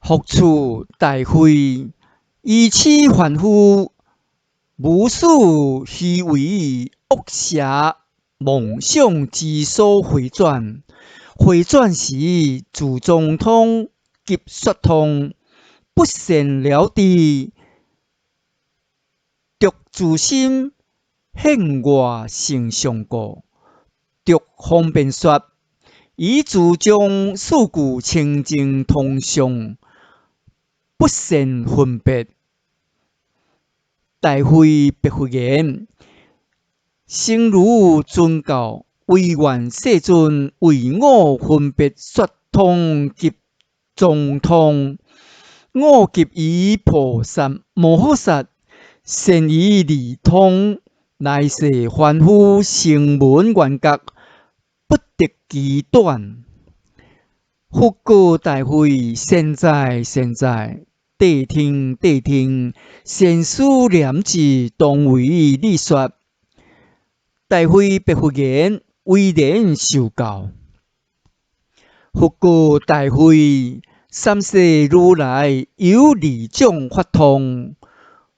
福处大会，以此凡夫，无数虚伪恶邪梦想之所回转。回转时，自中通及说通，不善了知，着自心现外成上过，着方便说，以自将事故清净通上，不善分别。大会别佛言：诚如尊教，唯愿世尊为我分别说通及中通。我及以菩萨摩诃萨善以利通，来世凡夫声闻缘觉，不得其短。佛告大会：现在，现在，谛听，谛听，善思念智，当为你说。大会别佛言：为人受教。佛告大会：三世如来有二种法通，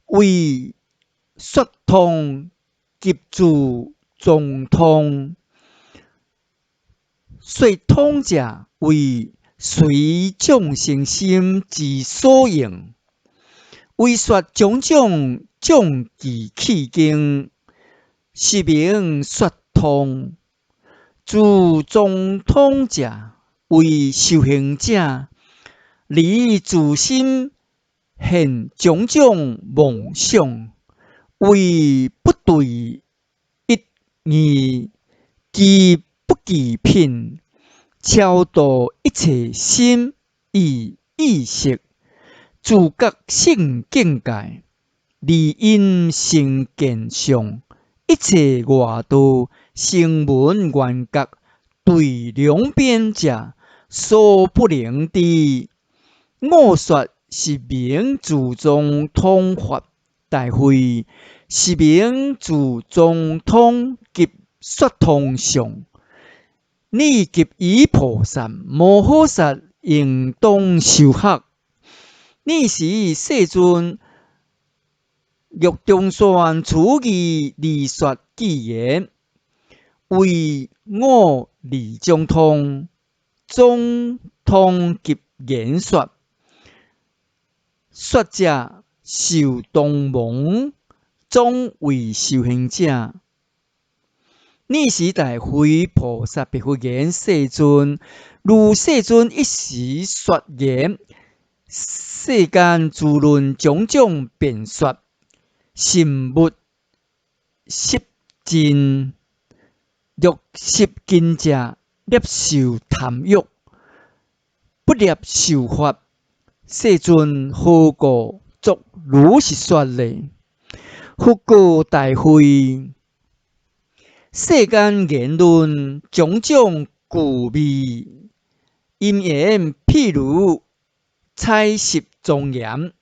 为说通及自中通。说通者，为随众生心之所应，为说种种种其契经，是名说通。自中通者，为修行者，离自心现种种梦想，为不对一义，即不极品，超度一切心意意识，自觉性境界，离因成见相，一切外道声闻缘觉，对两边者，所不能知。我说是名自中通法。大会是名自中通及说通相。你及以菩萨摩诃萨应当受学。你是世尊欲中善处义理说偈言，为我理中通，中通及言说。说者受当蒙，总为修行者。你是大会菩萨别佛言：世尊，如世尊一时说言，世间诸论种种辩说，心不识尽。欲识尽者，摄受贪欲，不摄受法。世尊何故作如是说呢？佛告大会：世间言论种种故味，因言譬如采食庄严，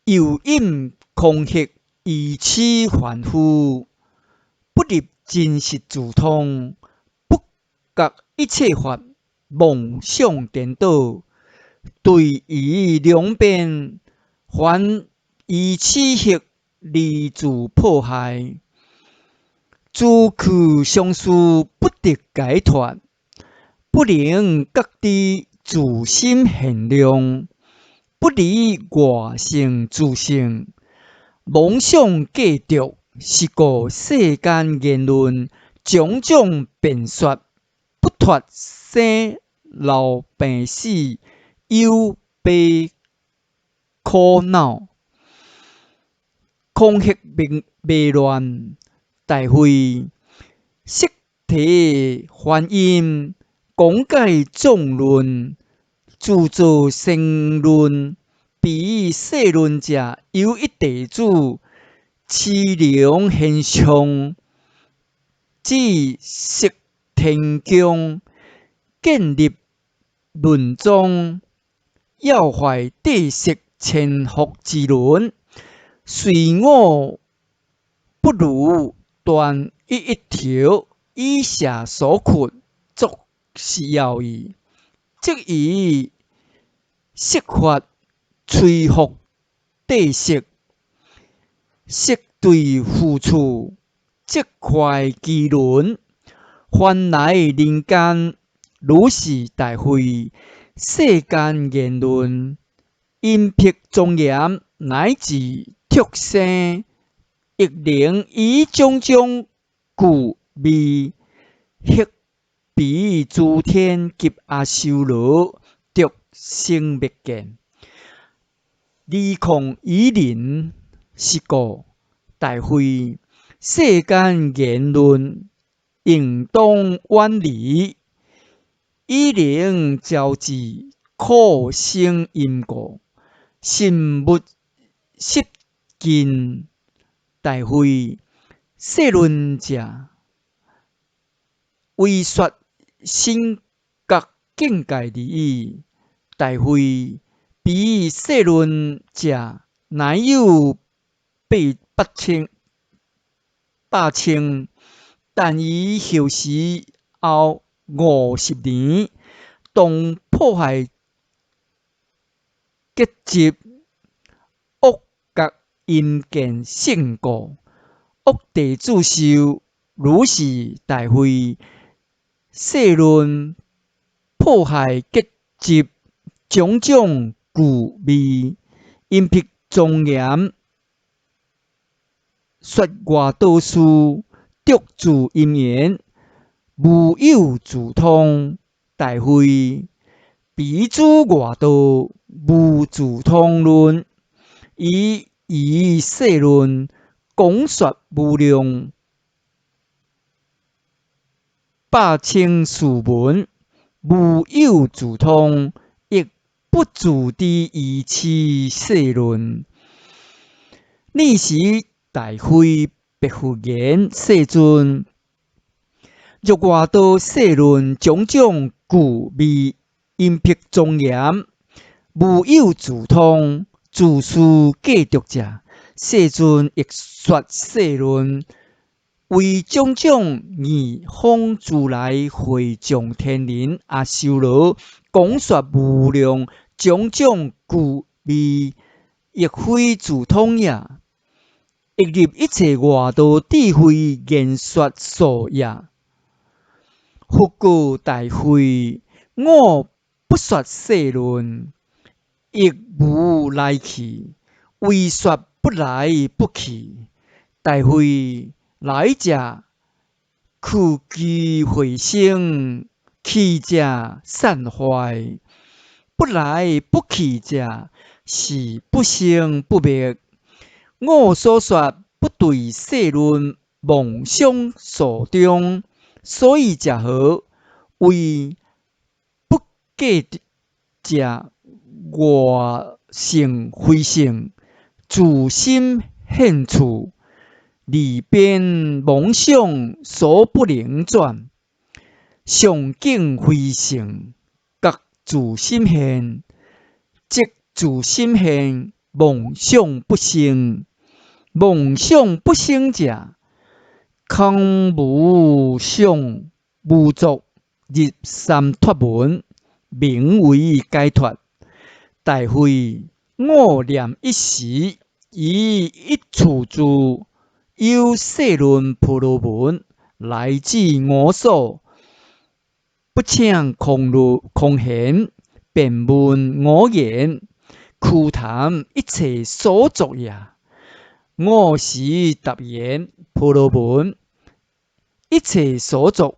有饮空客，以此凡夫，不入真实自通，不觉一切法梦想颠倒，对于两边，还以此行离自迫害，自去相思不得解脱，不能觉知自心限量，不离外性自性，妄想计着，是故世间言论种种辩说，不脱生老病死忧悲苦恼，空客迷乱。大会悉提梵音，讲解众论，著作成论。比世论者，有一弟子，凄凉现象，即识天宫，建立论宗，要坏地色千福之轮，随我不如断一条，以下所括，作是要义。即以色法随服地色，色对付处，即快其轮。凡来人间，如是大会，世间言论，因辟庄严，乃至畜生，亦能以种种故味，迄彼诸天及阿修罗，得生灭见。2010是故大会，世间言论应当远离，以能招致苦生因果，心不失禁。大会，世论者为说心觉境界利益。大会，彼世论者乃有8千，但以后时后50年，当破坏结集，恶觉因见胜故，恶地自受。如是大会，世论破坏结集，种种故味，因辟庄严，说外道事，得自因缘，无有自通。大会，彼诸外道无自通论，以世论广说无量8千事文，无有自通，亦不自知以此世论。尔时大会别复言：世尊，若外道世论种种故味，因辟庄严，无有自通，自私计着者，世尊亦说世论，为种种义方如来会众天人阿修罗，广说无量种种故味，亦非自通也，亦入一切外道智慧言说所也。复故大会，我不说世论，亦无来去，为说不来不去。大会，来者去居会生，去者散坏，不来不去者是不生不灭。我所说不对世论妄想所中，所以者何？为不计者外性非性，自心现处，离边妄想所不能转。上境非性，觉自心现，即自心现，妄想不生。妄想不生者，空无想无作，入三脱门，名为解脱。大会，我念一时，以一处住，有世论婆罗门来自我所，不请空言，便问我言，苦谈一切所作也。我时答言：婆罗门，一切所作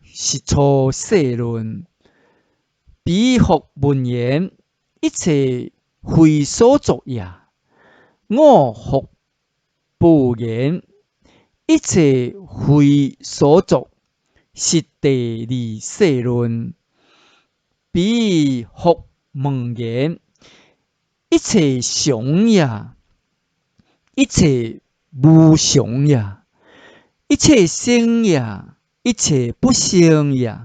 是错世论。彼复问言：一切非所作也。我复不言：一切非所作，是第二世论。彼复问言：一切常也。一切无常也，一切生也，一切不生也。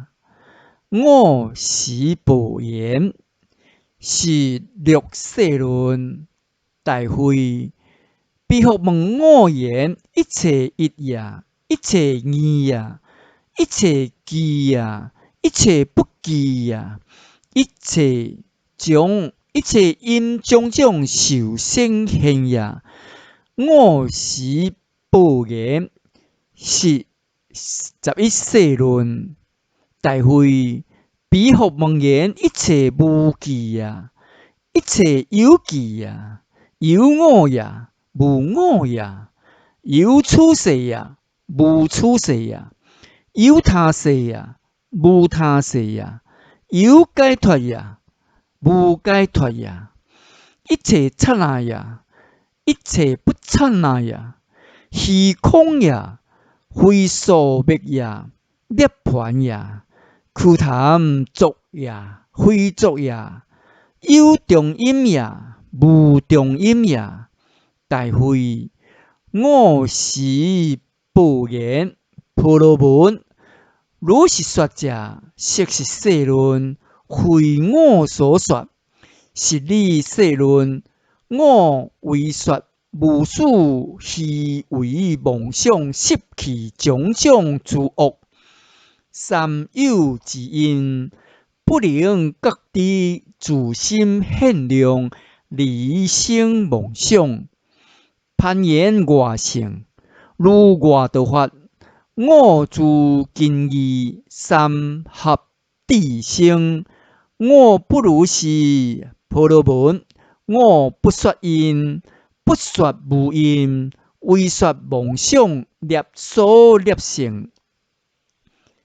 我时不言，是六世论。大会，彼复问我言：一切一也，一切二也，一切奇也，一切不奇也。一切因种种受生现也。我是报言11世论。大会彼复问言：一切无记也，一切有记也，有我也，无我也，有出世也，无出世也，有他世也，无他世也，有解脱也，无解脱也，一切刹那也，一切不刹那也，虚空也，非所灭也，涅槃也，枯谈作也，非作也，有中阴也，无中阴也。大会我是报言婆罗门，如是说者，11世论，非我所说。12世论，我为说无数虚伪妄想习气种种诸恶，三有之因，不能觉知自心现量，离生妄想，攀缘外性，如外道法。我自今义三合地生，我不如是婆罗门。我不说因，不说无因，为说妄想业所业性。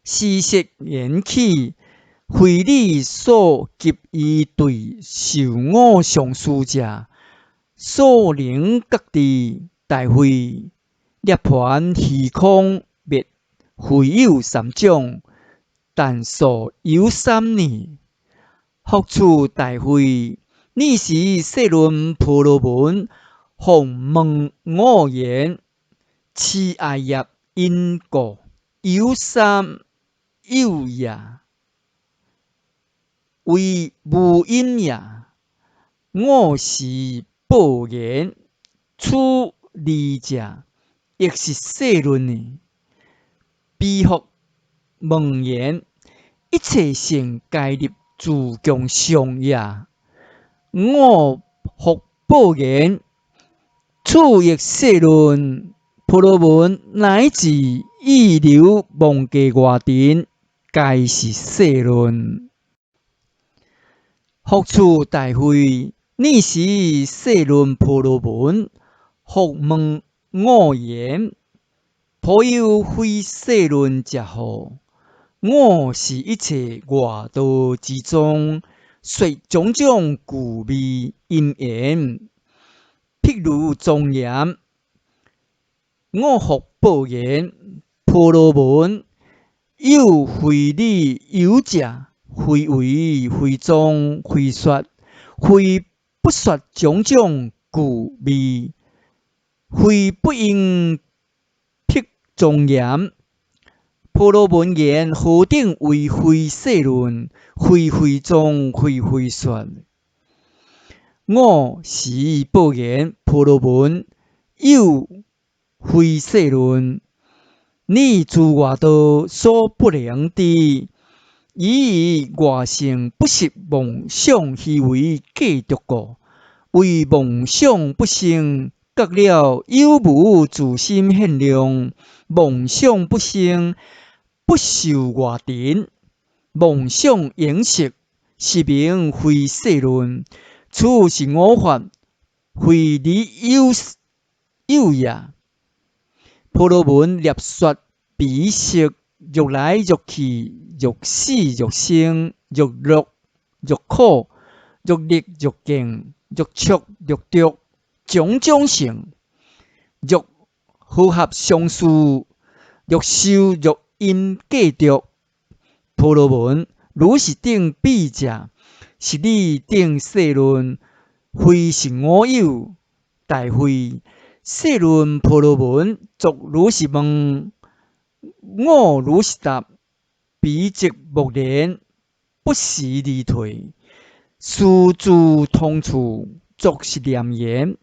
事实言起，非你所及以对受我上师者，所能觉知。大会涅槃虚空灭，非有三种，但所有三呢？复次大会，你是世论婆罗门，复问我言：此爱业因果有三有也，为无因也。我是报言：此二者亦是世论呢。彼复问言：一切性皆立自强相也。我复报言：此亦世论。婆罗门乃至意流妄计外尘，皆是世论。复次大会，你是世论婆罗门，复问我言：颇有非世论者何？我是一切外道之中，说种种故味因缘，譬如庄严。我复报言：婆罗门，有非理有者，非为非宗非说，非不说种种故味，非不应辟庄严。婆罗门言：何等为非世论？非非宗，非非说。我是报言：婆罗门，有非世论。你自外道所不能知，以外性不实妄想虚伪计得过，为妄想不生，觉了有无自心现量；妄想不生，不受外尘；妄想形色，是名非世论。此是我法，非你有也。婆罗门略说彼色，欲来欲去，欲死欲生，欲乐欲苦，欲力欲见，欲触欲着，种种性，欲和合相事，欲受欲因计得。婆罗门，如是等彼者，是你等世论，非是我有。大会世论婆罗门，作如是问，我如是答。彼即默然，不时离退，师诸通处，作是念言：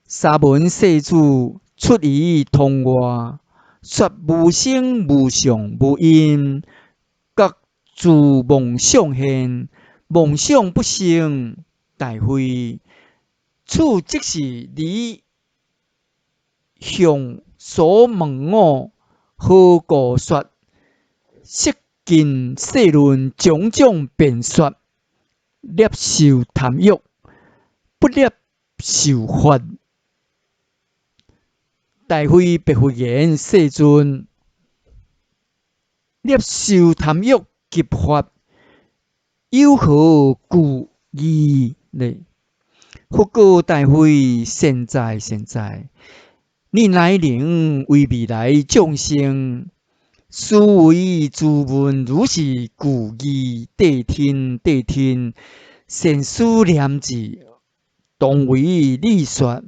沙门世主出于通外，说无生无相无因，各自妄想现，梦想不成，大会。此即是你向所问我，何故说？识尽世论种种辩说，摄受贪欲，不摄受法。大会白佛言：世尊，摄受贪欲及法，有何故义呢？佛告大会：现在，你乃能为未来众生。思维自问如是故义，谛听，善思念智，当为你说。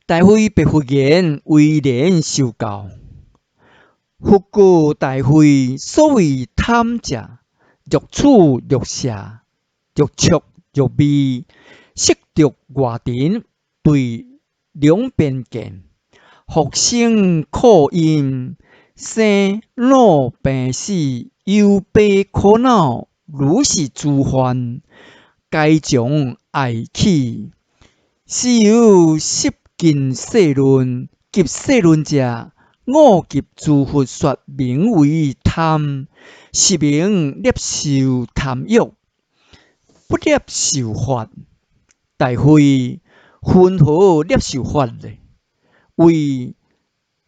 大会白佛言：为人受教。佛告大会：所谓贪者，欲取欲舍，欲触欲味，色着外尘，对两边见，复生苦因。生老病死，忧悲苦恼，如是诸患，皆从爱起。是由识尽世论，及世论者，我及诸佛说名为贪，是名摄受贪欲，不摄受法。大会云何摄受法呢？为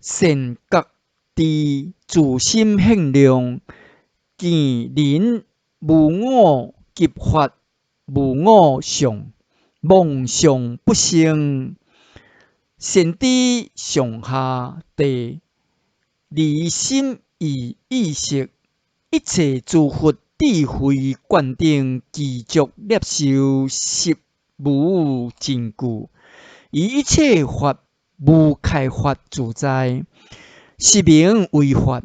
善觉知自心限量，见人无我及法无我相，妄想不生。善知上下地，离心而意识，一切诸佛智慧灌顶，具足摄受，实无尽故。以一切法无开发自在，是名为法。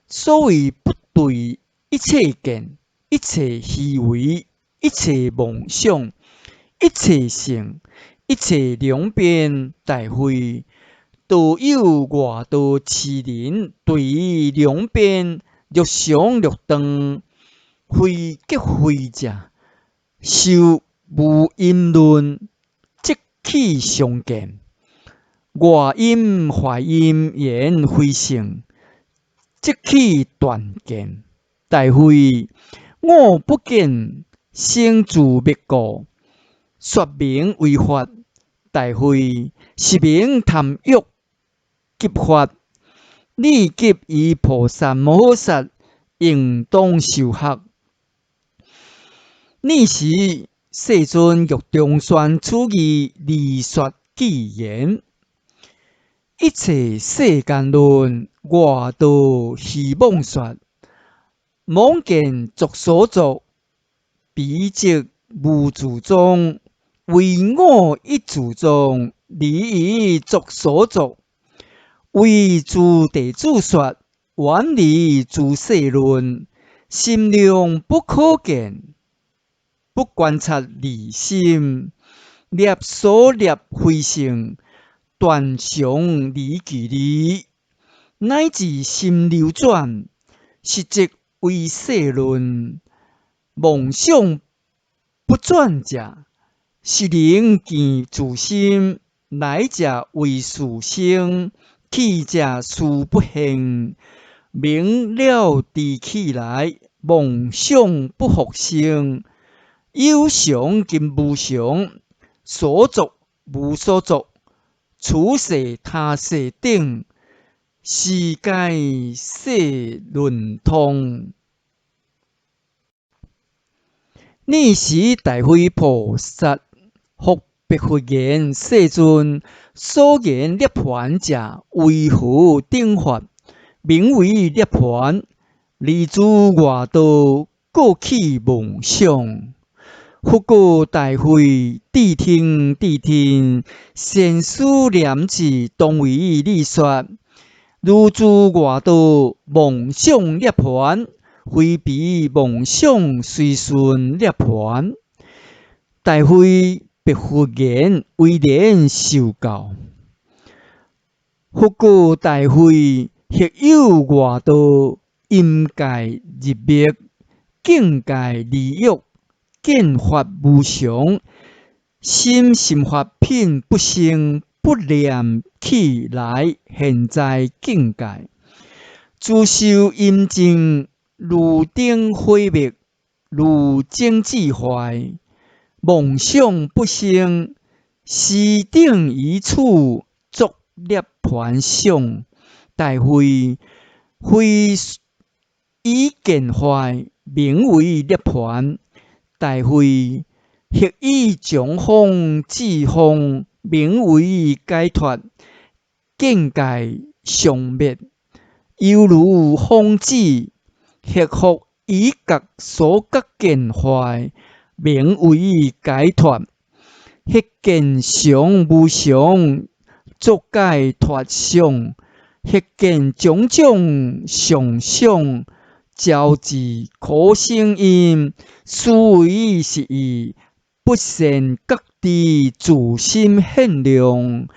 所谓不对一切见，一切虚伪，一切妄想，一切性，一切两边。大会都有外道痴人，对于两边略想略断，非结非者，受无因论，即起相见。外因坏因言非性，即起断见。大会我不见生自灭故，说名为法。大会是名贪欲及法。你及以菩萨摩诃萨应当受学。你是世尊欲中宣此义，离说偈言：一切世间论，外道虚妄说。妄见作所作，彼即无自宗。唯我一自宗，离于作所作。为诸弟子说，远离诸世论，心量不可见，不观察离心，摄所摄非性，断常离距离，乃至心流转，实即为世论。妄想不转者，是能见自心，来者为事生，去者事不现。明了知起来，妄想不复生。有常及无常，所作无所作，此世他世等，是皆世论通。你是大慧菩萨，复白佛言：世尊，所言涅槃者，为何等法？名为涅槃，离诸外道，过去妄想。佛告大会：谛听，善思念智，当为你说。如诸外道妄想涅槃，非彼妄想随顺涅槃。大会白佛言：为人受教。佛告大会：或有外道淫戒入灭，境界利欲，见法无常，心法品不生，不念起来现在境界。自受阴症，如灯火灭，如精智坏，梦想不生，时定一处，作涅槃想。大会已见坏，名为涅槃；大会亦将风至风，名为解脱。境界相灭，犹如风子；亦复以觉所觉见坏，名为解脱。迄见常无常，作解脱想；迄见种种想想，招致苦生因。思维是义，不善觉知，自心现量。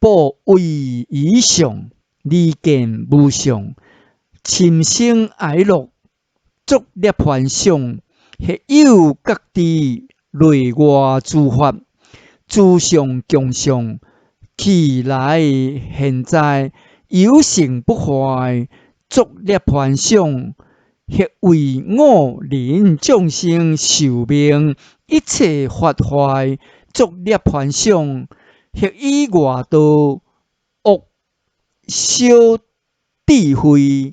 不为以上，离见无上，深生哀乐，作涅槃想。迄有觉知，内外诸法，诸相共相，起来现在，有成不坏，作涅槃想。迄为我人众生寿命，一切法坏，作涅槃想。迄以外道恶小智慧，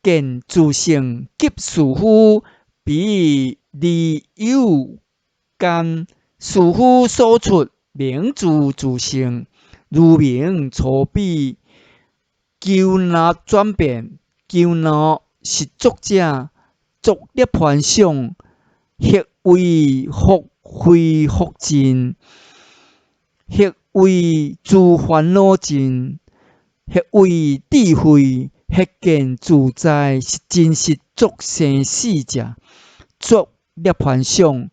见自性及士夫，彼利有间。士夫所出，名自性，如名初彼。求那转变，求那实作者，作涅槃想。迄为福非福尽，迄为诸烦恼尽，迄为智慧，迄见自在，是真实作生死者，作涅槃想。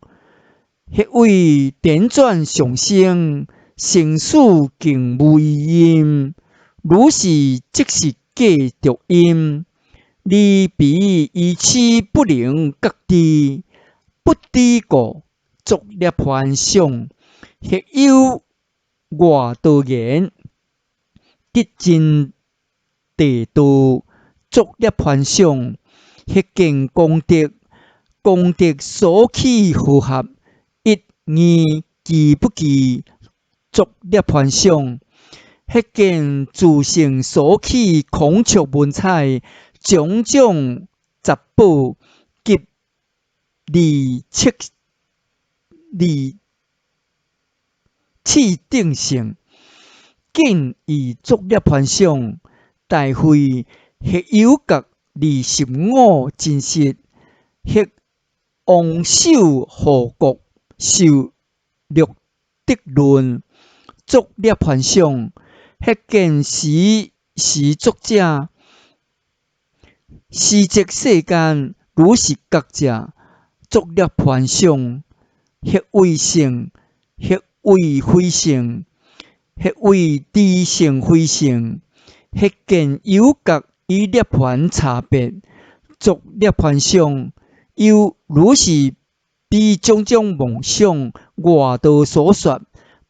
迄为点转上升，生死竟无异因，如是即是假着因。离彼依此不能觉知，不知故，作涅槃想。迄有外道言，得真地道，作涅槃想。迄见功德，功德所起和合，一义记不记，作涅槃想。迄见自性所起孔雀文采，种种杂宝及利气定性，竟以作涅槃想。大会迄有觉离十五真实，迄王守护国，受六德论，作涅槃想。迄见时作者，时即世间，如是觉者，作涅槃想。迄为性，迄为非性，迄为知性非性，迄见有觉与涅槃差别，作涅槃想。又如是彼种种梦想，外道所说，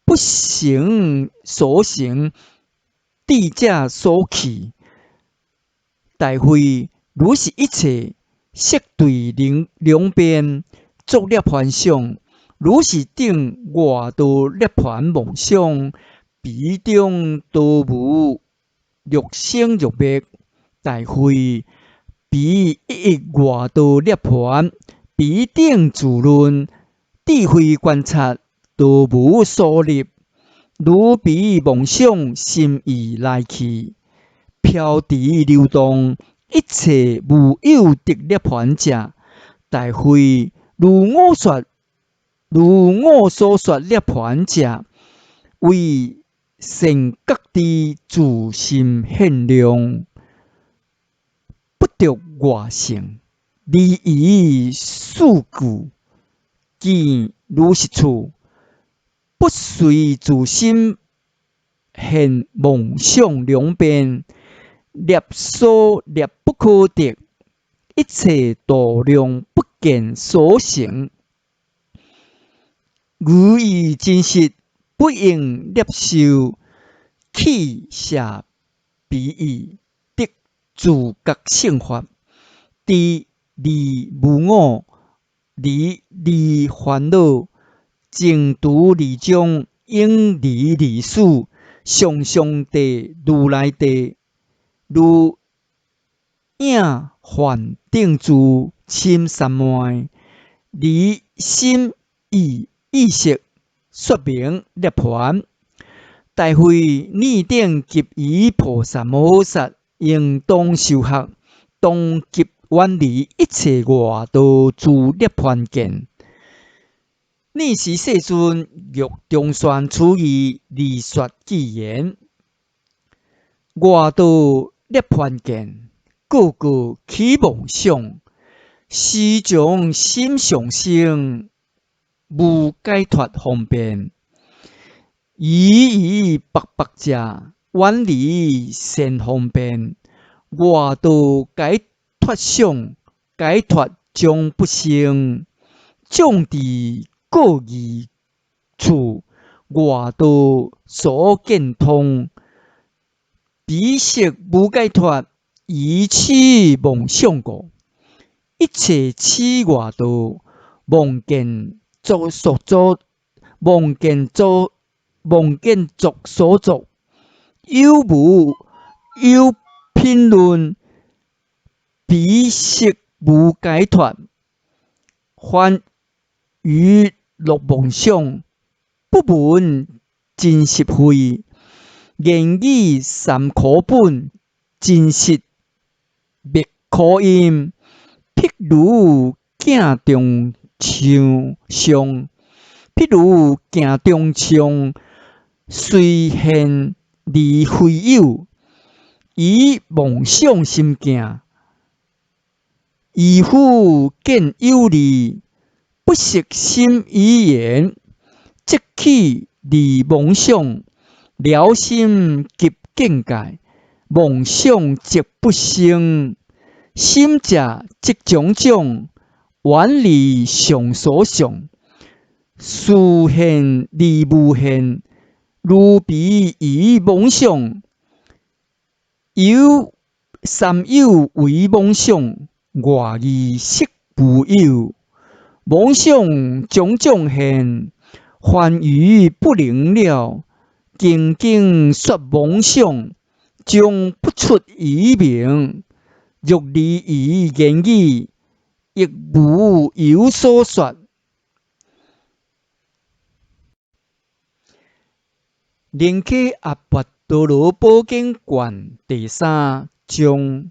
不成所成，智者所起。大会如是一切，色对两边，作涅槃想。如是等外道涅槃梦想，彼中都无欲生欲灭。大会彼一外道涅槃，彼顶自论，智慧观察，都无所立。如彼梦想，心意来去，飘伫流动，一切无有得涅槃者。大会如我所说涅槃者，为善觉知，自心现量，不得外性，离于事故，见如是处，不随自心现梦想两边，念所念不可得，一切度量不见所成。语义真实，不应接受，起写比喻，得自觉性法。知离无我，离烦恼，净除离障，应离事，上上地，如来地，如影幻定住，深三昧，离心意识，说明涅槃。大会拟定及以菩萨摩诃萨应当修学，当及远离一切外道自涅槃见。尔时世尊欲中宣此义，而说偈言：外道涅槃见，个个起妄想，时将心上升，无解脱方便。以白白者，远离善方便。外道解脱想，解脱将不生。种地各异处，外道所见通。彼识无解脱，以此妄想故。一切此外道，妄见作所作，妄见作所作，有无有评论，彼识无解脱。凡于乐妄想，不闻真实慧。言语三可本，真实灭可因。譬如镜中像，譬如镜中像，虽现而非有。以妄想心镜，亦复见有理。不识心语言，即起离妄想。了心即见解，妄想即不生。心者即种种，远离上所想。事现离无现，如彼以妄想。有三有为妄想，外义识无有。妄想种种现，凡愚不能了。静静说妄想，将不出语名。若离于言语，亦无有所说。灵溪阿跋陀罗宝经卷第3章。